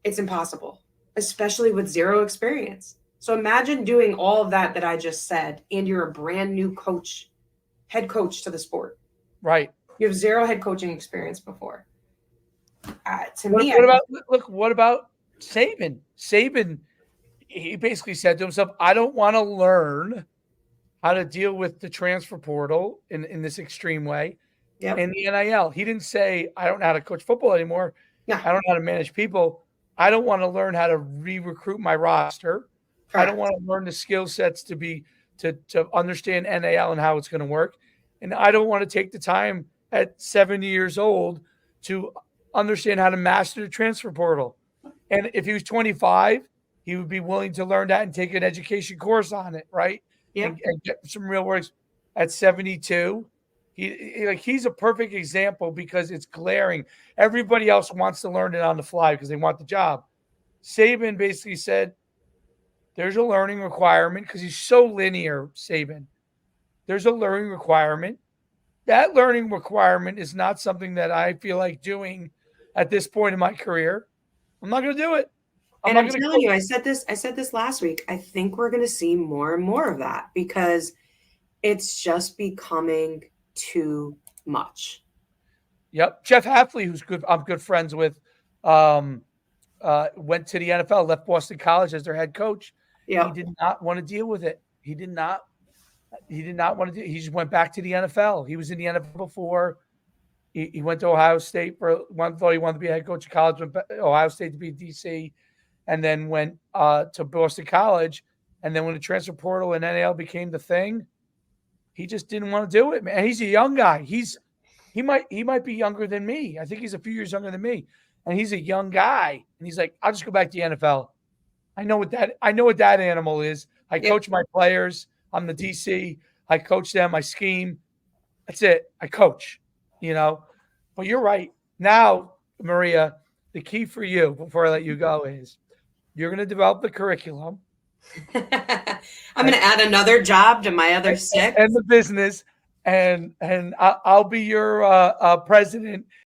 It's impossible, especially with zero experience. So imagine doing all of that I just said, and you're a brand new coach, head coach to the sport. Right. You have zero head coaching experience before. To What, me, I what about look? What about Saban? Saban, he basically said to himself, "I don't want to learn how to deal with the transfer portal in this extreme way yep, and the NIL." He didn't say, "I don't know how to coach football anymore. yeah, I don't know how to manage people. I don't want to learn how to re-recruit my roster. I don't correct. want to learn the skill sets to understand NIL and how it's going to work, and I don't want to take the time at 70 years old to understand how to master the transfer portal." And if he was 25, he would be willing to learn that and take an education course on it, right? Yep. And get some real works. At 72, he's a perfect example because it's glaring. Everybody else wants to learn it on the fly because they want the job. Saban basically said there's a learning requirement because he's so linear, Saban. There's a learning requirement. That learning requirement is not something that I feel like doing at this point in my career. I'm not going to do it. I'm And not I'm going to telling coach. you, I said this last week. I think we're going to see more and more of that because it's just becoming too much. Yep. Jeff Hafley, who's good, I'm good friends with, um, went to the NFL, left Boston College as their head coach. He Yep. did not want to deal with it. He did not. He did not want to do. He just went back to the NFL. He was in the NFL before. He went to Ohio State for one. Thought he wanted to be a head coach of college. Went back, Ohio State to be DC, and then went to Boston College. And then when the transfer portal and NAL became the thing, he just didn't want to do it, man. He's a young guy. He might be younger than me. I think he's a few years younger than me, and he's a young guy. And he's like, I'll just go back to the NFL. I know what that animal is. I Yep. coach my players. I'm the DC. I coach them. I scheme. That's it. I coach. You know. But you're right. Now, Maria, the key for you before I let you go is you're going to develop the curriculum I'm going to add another job to my other and six. the business, and I'll be your president,